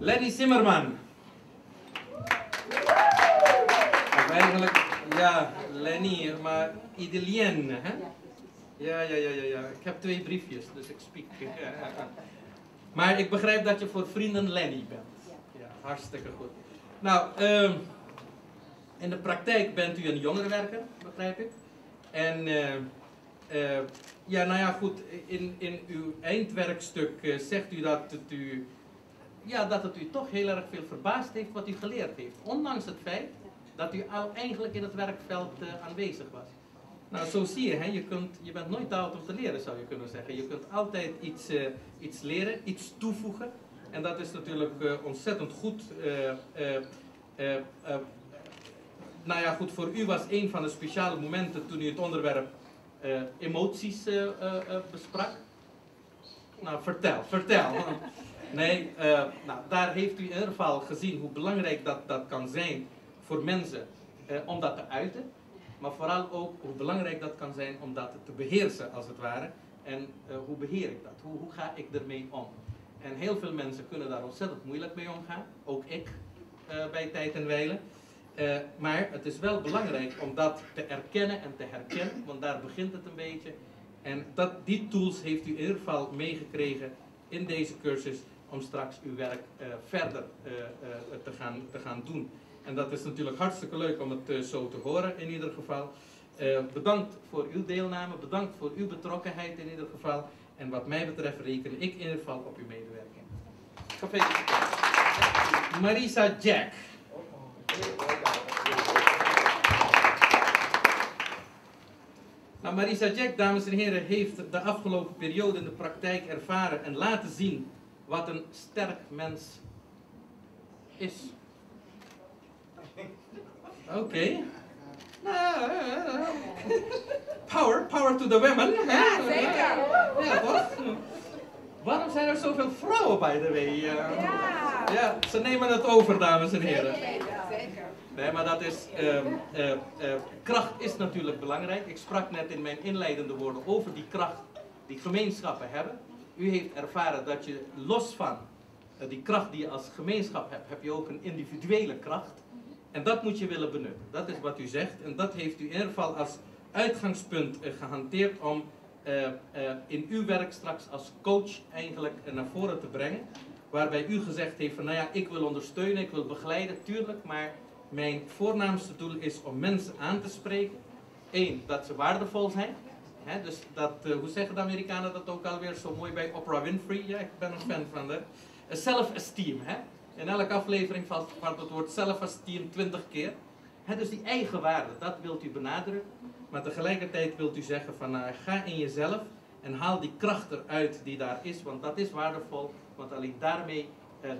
Lenny Zimmerman. Of eigenlijk, ja, Lenny, maar Idelienne, hè? Ja. Ik heb 2 briefjes, dus ik spreek. Maar ik begrijp dat je voor vrienden Lenny bent. Ja, hartstikke goed. Nou, in de praktijk bent u een jongerenwerker, begrijp ik. En ja, nou ja, goed, in uw eindwerkstuk zegt u dat het u toch heel erg veel verbaasd heeft wat u geleerd heeft. Ondanks het feit dat u al eigenlijk in het werkveld aanwezig was. Nou, zo zie je, hè, je bent nooit te oud om te leren, zou je kunnen zeggen. Je kunt altijd iets leren, iets toevoegen. En dat is natuurlijk ontzettend goed. Nou ja, goed, voor u was een van de speciale momenten toen u het onderwerp emoties besprak. Nou, vertel. Nee, nou, daar heeft u in ieder geval gezien hoe belangrijk dat kan zijn voor mensen om dat te uiten. Maar vooral ook hoe belangrijk dat kan zijn om dat te beheersen, als het ware. En hoe beheer ik dat? Hoe ga ik ermee om? En heel veel mensen kunnen daar ontzettend moeilijk mee omgaan. Ook ik, bij tijd en wijle. Maar het is wel belangrijk om dat te erkennen en te herkennen, want daar begint het een beetje. En die tools heeft u in ieder geval meegekregen in deze cursus om straks uw werk verder te gaan doen. En dat is natuurlijk hartstikke leuk om het zo te horen in ieder geval. Bedankt voor uw deelname, bedankt voor uw betrokkenheid in ieder geval. En wat mij betreft reken ik in ieder geval op uw medewerking. Gefeliciteerd. Marisa Jack. Nou, Marisa Jack, dames en heren, heeft de afgelopen periode in de praktijk ervaren en laten zien wat een sterk mens is. Oké. Power to the women. Ja, zeker. Ja, toch? Waarom zijn er zoveel vrouwen, by the way? Ja, ze nemen het over, dames en heren. Zeker. Nee, maar dat is, kracht is natuurlijk belangrijk. Ik sprak net in mijn inleidende woorden over die kracht die gemeenschappen hebben. U heeft ervaren dat je los van die kracht die je als gemeenschap hebt, heb je ook een individuele kracht. En dat moet je willen benutten. Dat is wat u zegt. En dat heeft u in ieder geval als uitgangspunt gehanteerd om in uw werk straks als coach eigenlijk naar voren te brengen. Waarbij u gezegd heeft van, nou ja, ik wil ondersteunen, ik wil begeleiden, tuurlijk, maar mijn voornaamste doel is om mensen aan te spreken. 1, dat ze waardevol zijn. Hè, dus dat, hoe zeggen de Amerikanen dat ook alweer zo mooi bij Oprah Winfrey? Ja, ik ben een fan van de self-esteem. In elke aflevering valt het woord self-esteem 20 keer. Dus die eigen waarde, dat wilt u benadrukken. Maar tegelijkertijd wilt u zeggen van, ga in jezelf en haal die kracht eruit die daar is. Want dat is waardevol, want alleen daarmee,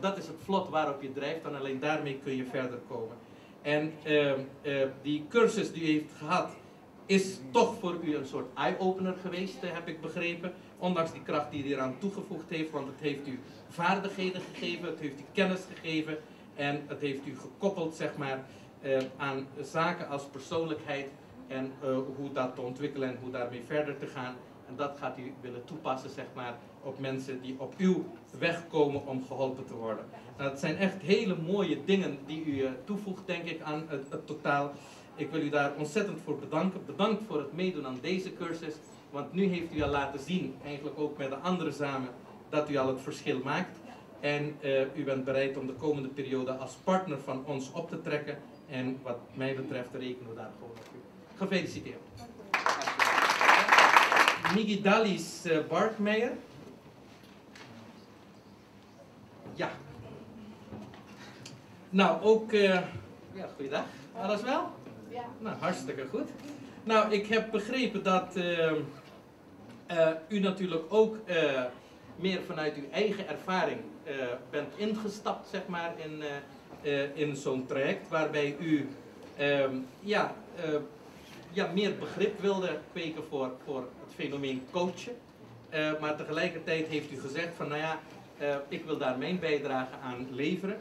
dat is het vlot waarop je drijft. En alleen daarmee kun je verder komen. En die cursus die u heeft gehad, is toch voor u een soort eye-opener geweest, heb ik begrepen. Ondanks die kracht die u eraan toegevoegd heeft, want het heeft u vaardigheden gegeven, het heeft u kennis gegeven en het heeft u gekoppeld, zeg maar, aan zaken als persoonlijkheid en hoe dat te ontwikkelen en hoe daarmee verder te gaan. En dat gaat u willen toepassen, zeg maar, op mensen die op uw weg komen om geholpen te worden. Nou, het zijn echt hele mooie dingen die u toevoegt, denk ik, aan het totaal. Ik wil u daar ontzettend voor bedanken. Bedankt voor het meedoen aan deze cursus. Want nu heeft u al laten zien, eigenlijk ook met de anderen samen, dat u al het verschil maakt. En u bent bereid om de komende periode als partner van ons op te trekken. En wat mij betreft rekenen we daar gewoon op u. Gefeliciteerd. Migidalis Barkmeijer. Ja. Nou, ook... ja, goeiedag. Alles wel? Ja. Nou, hartstikke goed. Nou, ik heb begrepen dat u natuurlijk ook meer vanuit uw eigen ervaring bent ingestapt, zeg maar, in zo'n traject, waarbij u meer begrip wilde kweken voor het fenomeen coachen. Maar tegelijkertijd heeft u gezegd van, nou ja, ik wil daar mijn bijdrage aan leveren.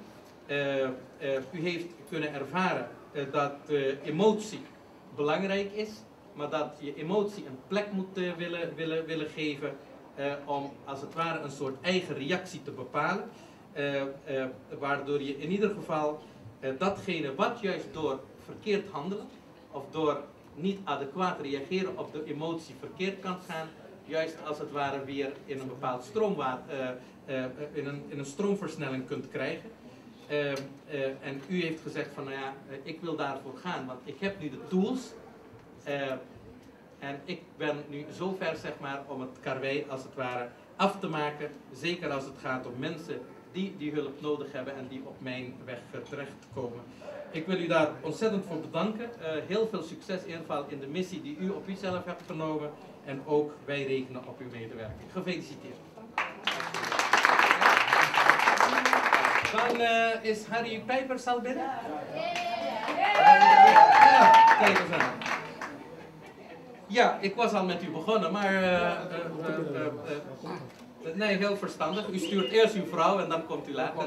U heeft kunnen ervaren dat emotie belangrijk is, maar dat je emotie een plek moet willen geven om als het ware een soort eigen reactie te bepalen. waardoor je in ieder geval datgene wat juist door verkeerd handelen of door niet adequaat reageren op de emotie verkeerd kan gaan, juist als het ware weer in een bepaald in een stroomversnelling kunt krijgen. En u heeft gezegd van, nou ja, ik wil daarvoor gaan, want ik heb nu de tools. En ik ben nu zover, zeg maar, om het karwei als het ware af te maken. Zeker als het gaat om mensen die die hulp nodig hebben en die op mijn weg terechtkomen. Ik wil u daar ontzettend voor bedanken. Heel veel succes in ieder geval in de missie die u op uzelf hebt genomen. En ook wij rekenen op uw medewerking. Gefeliciteerd. Dan is Harry Pijpers al binnen. Ja, kijk eens aan. Ja, ik was al met u begonnen, maar nee, heel verstandig. U stuurt eerst uw vrouw en dan komt u later.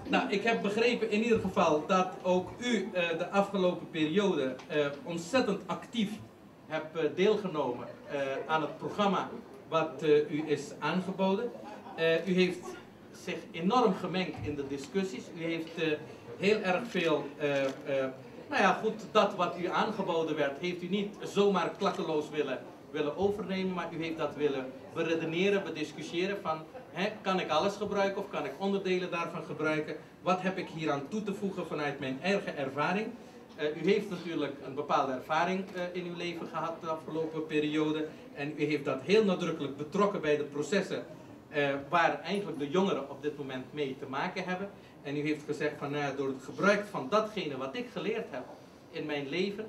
Nou, ik heb begrepen in ieder geval dat ook u de afgelopen periode ontzettend actief hebt deelgenomen aan het programma wat u is aangeboden. U heeft zich enorm gemengd in de discussies. U heeft heel erg veel, nou ja goed, dat wat u aangeboden werd, heeft u niet zomaar klakkeloos willen overnemen, maar u heeft dat willen beredeneren, bediscussiëren van, kan ik alles gebruiken of kan ik onderdelen daarvan gebruiken? Wat heb ik hier aan toe te voegen vanuit mijn eigen ervaring? U heeft natuurlijk een bepaalde ervaring in uw leven gehad de afgelopen periode en u heeft dat heel nadrukkelijk betrokken bij de processen waar eigenlijk de jongeren op dit moment mee te maken hebben. En u heeft gezegd van, nou, door het gebruik van datgene wat ik geleerd heb in mijn leven,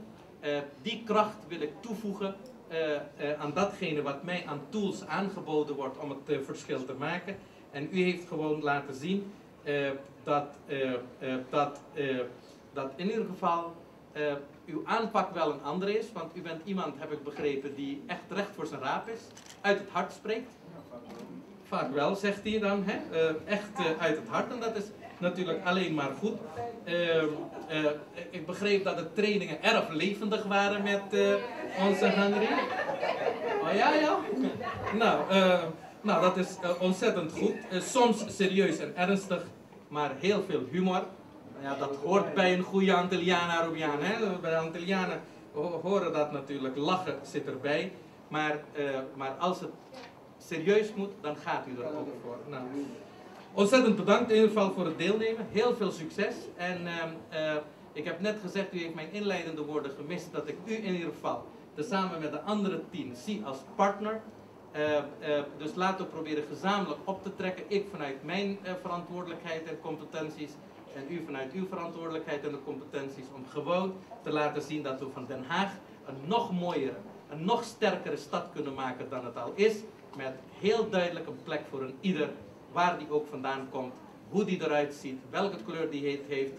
die kracht wil ik toevoegen aan datgene wat mij aan tools aangeboden wordt om het verschil te maken. En u heeft gewoon laten zien dat in ieder geval uw aanpak wel een andere is. Want u bent iemand, heb ik begrepen, die echt recht voor zijn raap is, uit het hart spreekt. Vaak wel, zegt hij dan, echt uit het hart. En dat is natuurlijk alleen maar goed. Ik begreep dat de trainingen erg levendig waren met onze Henry. Oh ja, ja. Nou, dat is ontzettend goed. Soms serieus en ernstig, maar heel veel humor. Ja, dat hoort bij een goede Antilliaan-Arabiaan. Bij Antillianen horen dat natuurlijk. Lachen zit erbij. Maar als het serieus moet, dan gaat u er ook voor. Nou, ontzettend bedankt in ieder geval voor het deelnemen. Heel veel succes. En ik heb net gezegd, u heeft mijn inleidende woorden gemist, dat ik u in ieder geval samen met de andere 10 zie als partner. Dus laten we proberen gezamenlijk op te trekken. Ik vanuit mijn verantwoordelijkheid en competenties. En u vanuit uw verantwoordelijkheid en de competenties. Om gewoon te laten zien dat we van Den Haag een nog mooiere, een nog sterkere stad kunnen maken dan het al is. Met heel duidelijk een plek voor een ieder. Waar die ook vandaan komt. Hoe die eruit ziet. Welke kleur die heeft.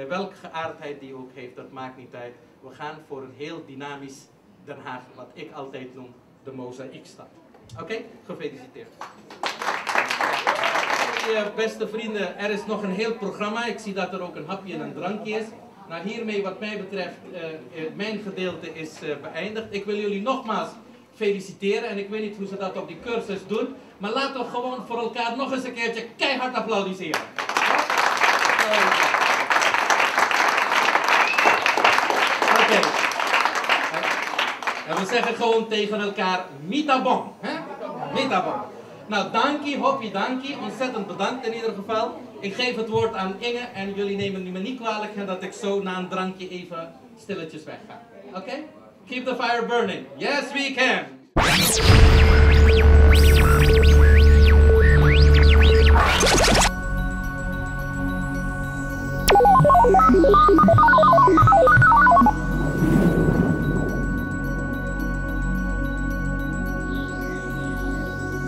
Welke geaardheid die ook heeft. Dat maakt niet uit. We gaan voor een heel dynamisch Den Haag. Wat ik altijd noem de mozaïekstad. Oké, gefeliciteerd. Beste vrienden, er is nog een heel programma. Ik zie dat er ook een hapje en een drankje is. Nou, hiermee wat mij betreft, mijn gedeelte is beëindigd. Ik wil jullie nogmaals feliciteren. En ik weet niet hoe ze dat op die cursus doen. Maar laten we gewoon voor elkaar nog eens een keertje keihard applaudisseren. Oké. En we zeggen gewoon tegen elkaar, mita bon. Mita bon. Nou, dankie, hoppie, dankie. Ontzettend bedankt in ieder geval. Ik geef het woord aan Inge en jullie nemen me niet kwalijk dat ik zo na een drankje even stilletjes wegga. Oké? Keep the fire burning. Yes, we can.